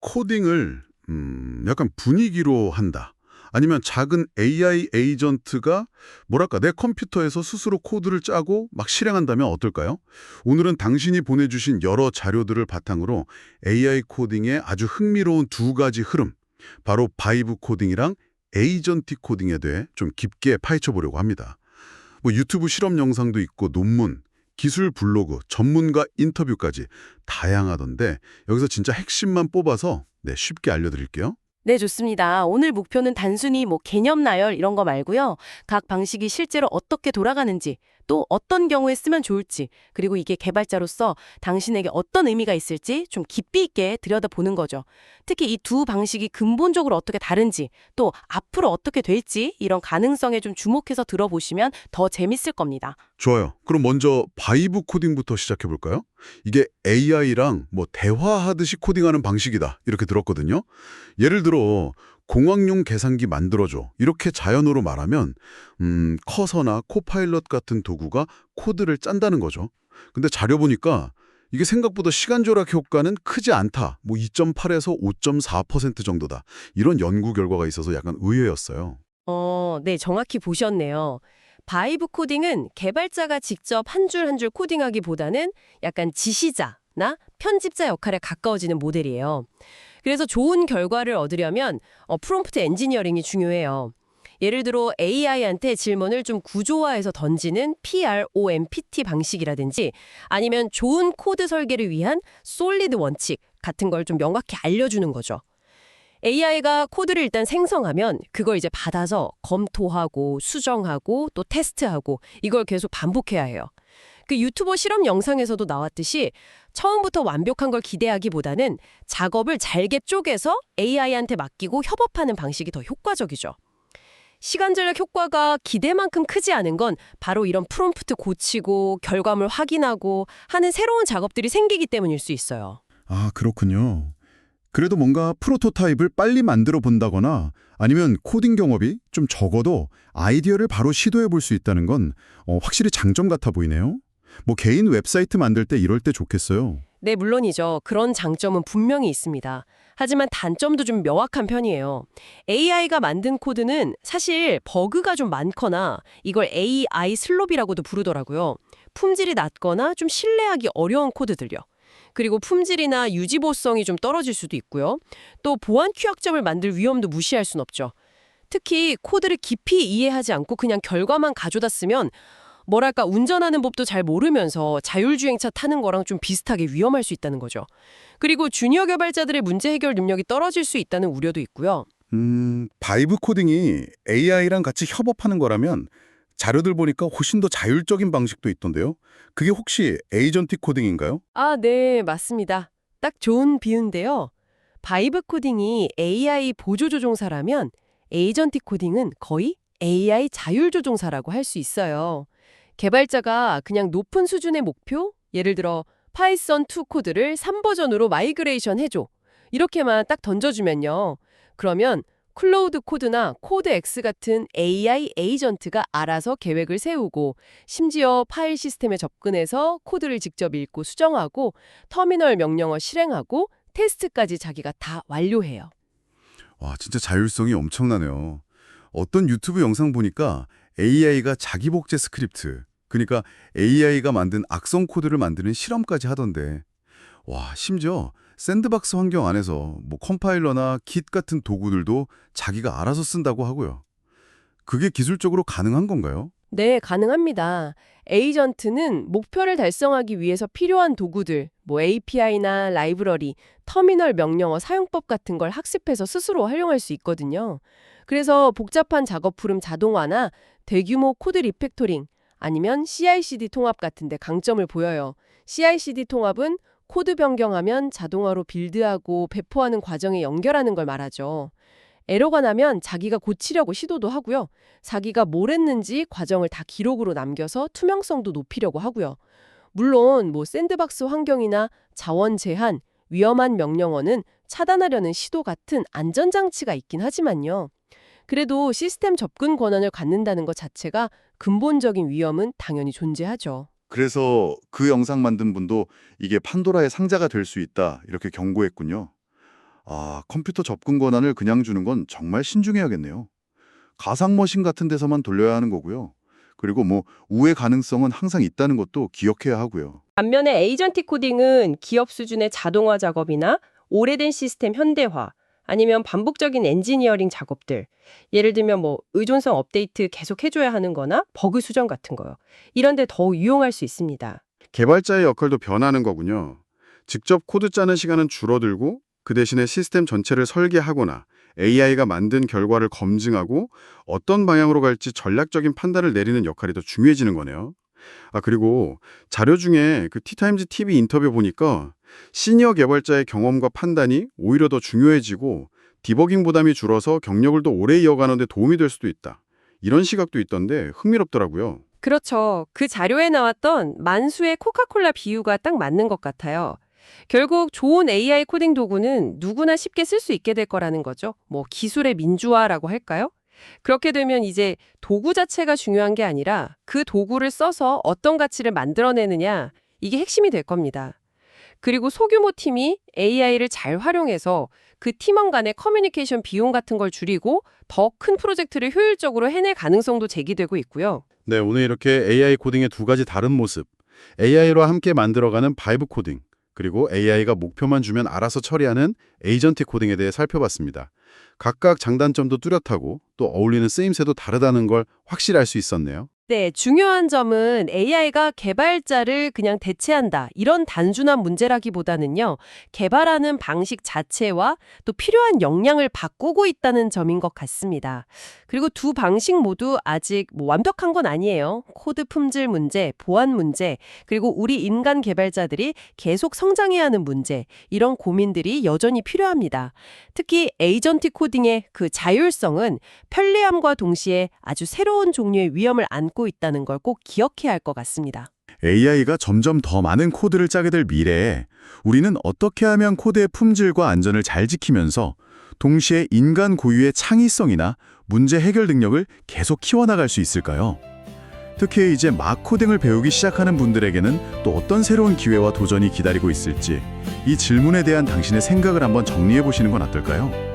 코딩을 약간 분위기로 한다. 아니면 작은 AI 에이전트가 뭐랄까 내 컴퓨터에서 스스로 코드를 짜고 막 실행한다면 어떨까요? 오늘은 당신이 보내주신 여러 자료들을 바탕으로 AI 코딩의 아주 흥미로운 두 가지 흐름, 바로 바이브 코딩이랑 에이전틱 코딩에 대해 좀 깊게 파헤쳐 보려고 합니다. 뭐 유튜브 실험 영상도 있고 논문, 기술 블로그, 전문가 인터뷰까지 다양하던데 여기서 진짜 핵심만 뽑아서 쉽게 알려드릴게요. 네, 좋습니다. 오늘 목표는 단순히 개념 나열 이런 거 말고요. 각 방식이 실제로 어떻게 돌아가는지, 또 어떤 경우에 쓰면 좋을지, 그리고 이게 개발자로서 당신에게 어떤 의미가 있을지 좀 깊이 있게 들여다보는 거죠. 특히 이 두 방식이 근본적으로 어떻게 다른지, 또 앞으로 어떻게 될지 이런 가능성에 좀 주목해서 들어보시면 더 재밌을 겁니다. 좋아요. 그럼 먼저 바이브 코딩부터 시작해 볼까요? 이게 AI랑 대화하듯이 코딩하는 방식이다. 이렇게 들었거든요. 예를 들어 공학용 계산기 만들어줘. 이렇게 자연어로 말하면 커서나 코파일럿 같은 도구가 코드를 짠다는 거죠. 근데 자료 보니까 이게 생각보다 시간 절약 효과는 크지 않다. 2.8에서 5.4% 정도다. 이런 연구 결과가 있어서 약간 의외였어요. 네, 정확히 보셨네요. 바이브 코딩은 개발자가 직접 한 줄 한 줄 코딩하기보다는 약간 지시자나 편집자 역할에 가까워지는 모델이에요. 그래서 좋은 결과를 얻으려면 프롬프트 엔지니어링이 중요해요. 예를 들어 AI한테 질문을 좀 구조화해서 던지는 PROMPT 방식이라든지 아니면 좋은 코드 설계를 위한 솔리드 원칙 같은 걸 좀 명확히 알려주는 거죠. AI가 코드를 일단 생성하면 그걸 이제 받아서 검토하고 수정하고 또 테스트하고 이걸 계속 반복해야 해요. 그 유튜버 실험 영상에서도 나왔듯이 처음부터 완벽한 걸 기대하기보다는 작업을 잘게 쪼개서 AI한테 맡기고 협업하는 방식이 더 효과적이죠. 시간 절약 효과가 기대만큼 크지 않은 건 바로 이런 프롬프트 고치고 결과물 확인하고 하는 새로운 작업들이 생기기 때문일 수 있어요. 아, 그렇군요. 그래도 뭔가 프로토타입을 빨리 만들어 본다거나 아니면 코딩 경험이 좀 적어도 아이디어를 바로 시도해 볼 수 있다는 건 확실히 장점 같아 보이네요. 개인 웹사이트 만들 때 이럴 때 좋겠어요. 네, 물론이죠. 그런 장점은 분명히 있습니다. 하지만 단점도 좀 명확한 편이에요. AI가 만든 코드는 사실 버그가 좀 많거나 이걸 AI 슬롭이라고도 부르더라고요. 품질이 낮거나 좀 신뢰하기 어려운 코드들요. 그리고 품질이나 유지보성이 좀 떨어질 수도 있고요. 또 보안 취약점을 만들 위험도 무시할 순 없죠. 특히 코드를 깊이 이해하지 않고 그냥 결과만 가져다 쓰면 뭐랄까 운전하는 법도 잘 모르면서 자율주행차 타는 거랑 좀 비슷하게 위험할 수 있다는 거죠. 그리고 주니어 개발자들의 문제 해결 능력이 떨어질 수 있다는 우려도 있고요. 바이브 코딩이 AI랑 같이 협업하는 거라면 자료들 보니까 훨씬 더 자율적인 방식도 있던데요. 그게 혹시 에이전틱 코딩인가요? 아, 네, 맞습니다. 딱 좋은 비유인데요. 바이브 코딩이 AI 보조조종사라면 에이전틱 코딩은 거의 AI 자율조종사라고 할 수 있어요. 개발자가 그냥 높은 수준의 목표, 예를 들어 파이썬 2 코드를 3버전으로 마이그레이션 해줘. 이렇게만 딱 던져주면요. 그러면 클로우드 코드나 코드X 같은 AI 에이전트가 알아서 계획을 세우고 심지어 파일 시스템에 접근해서 코드를 직접 읽고 수정하고 터미널 명령어 실행하고 테스트까지 자기가 다 완료해요. 와, 진짜 자율성이 엄청나네요. 어떤 유튜브 영상 보니까 AI가 자기 복제 스크립트, 그러니까 AI가 만든 악성 코드를 만드는 실험까지 하던데, 와, 심지어 샌드박스 환경 안에서 컴파일러나 깃 같은 도구들도 자기가 알아서 쓴다고 하고요. 그게 기술적으로 가능한 건가요? 네, 가능합니다. 에이전트는 목표를 달성하기 위해서 필요한 도구들, API나 라이브러리, 터미널 명령어 사용법 같은 걸 학습해서 스스로 활용할 수 있거든요. 그래서 복잡한 작업 프롬 자동화나 대규모 코드 리팩토링, 아니면 CI/CD 통합 같은 데 강점을 보여요. CI/CD 통합은 코드 변경하면 자동화로 빌드하고 배포하는 과정에 연결하는 걸 말하죠. 에러가 나면 자기가 고치려고 시도도 하고요. 자기가 뭘 했는지 과정을 다 기록으로 남겨서 투명성도 높이려고 하고요. 물론 샌드박스 환경이나 자원 제한, 위험한 명령어는 차단하려는 시도 같은 안전장치가 있긴 하지만요. 그래도 시스템 접근 권한을 갖는다는 것 자체가 근본적인 위험은 당연히 존재하죠. 그래서 그 영상 만든 분도 이게 판도라의 상자가 될 수 있다 이렇게 경고했군요. 아, 컴퓨터 접근 권한을 그냥 주는 건 정말 신중해야겠네요. 가상머신 같은 데서만 돌려야 하는 거고요. 그리고 우회 가능성은 항상 있다는 것도 기억해야 하고요. 반면에 에이전틱 코딩은 기업 수준의 자동화 작업이나 오래된 시스템 현대화, 아니면 반복적인 엔지니어링 작업들, 예를 들면 의존성 업데이트 계속 해줘야 하는 거나 버그 수정 같은 거요. 이런 데 더 유용할 수 있습니다. 개발자의 역할도 변하는 거군요. 직접 코드 짜는 시간은 줄어들고 그 대신에 시스템 전체를 설계하거나 AI가 만든 결과를 검증하고 어떤 방향으로 갈지 전략적인 판단을 내리는 역할이 더 중요해지는 거네요. 그리고 자료 중에 그 티타임즈 TV 인터뷰 보니까 시니어 개발자의 경험과 판단이 오히려 더 중요해지고 디버깅 부담이 줄어서 경력을 더 오래 이어가는 데 도움이 될 수도 있다. 이런 시각도 있던데 흥미롭더라고요. 그렇죠. 그 자료에 나왔던 만수의 코카콜라 비유가 딱 맞는 것 같아요. 결국 좋은 AI 코딩 도구는 누구나 쉽게 쓸 수 있게 될 거라는 거죠. 기술의 민주화라고 할까요? 그렇게 되면 이제 도구 자체가 중요한 게 아니라 그 도구를 써서 어떤 가치를 만들어내느냐, 이게 핵심이 될 겁니다. 그리고 소규모 팀이 AI를 잘 활용해서 그 팀원 간의 커뮤니케이션 비용 같은 걸 줄이고 더 큰 프로젝트를 효율적으로 해낼 가능성도 제기되고 있고요. 네, 오늘 이렇게 AI 코딩의 두 가지 다른 모습, AI로 함께 만들어가는 바이브 코딩, 그리고 AI가 목표만 주면 알아서 처리하는 에이전틱 코딩에 대해 살펴봤습니다. 각각 장단점도 뚜렷하고 또 어울리는 쓰임새도 다르다는 걸 확실히 알 수 있었네요. 네, 중요한 점은 AI가 개발자를 그냥 대체한다, 이런 단순한 문제라기보다는요, 개발하는 방식 자체와 또 필요한 역량을 바꾸고 있다는 점인 것 같습니다. 그리고 두 방식 모두 아직 완벽한 건 아니에요. 코드 품질 문제, 보안 문제, 그리고 우리 인간 개발자들이 계속 성장해야 하는 문제, 이런 고민들이 여전히 필요합니다. 특히 에이전틱 코딩의 그 자율성은 편리함과 동시에 아주 새로운 종류의 위험을 안고 있다는 걸 꼭 기억해야 할 것 같습니다. AI가 점점 더 많은 코드를 짜게 될 미래에 우리는 어떻게 하면 코드의 품질과 안전을 잘 지키면서 동시에 인간 고유의 창의성이나 문제 해결 능력을 계속 키워나갈 수 있을까요? 특히 이제 막 코딩을 배우기 시작하는 분들에게는 또 어떤 새로운 기회와 도전이 기다리고 있을지 이 질문에 대한 당신의 생각을 한번 정리해 보시는 건 어떨까요?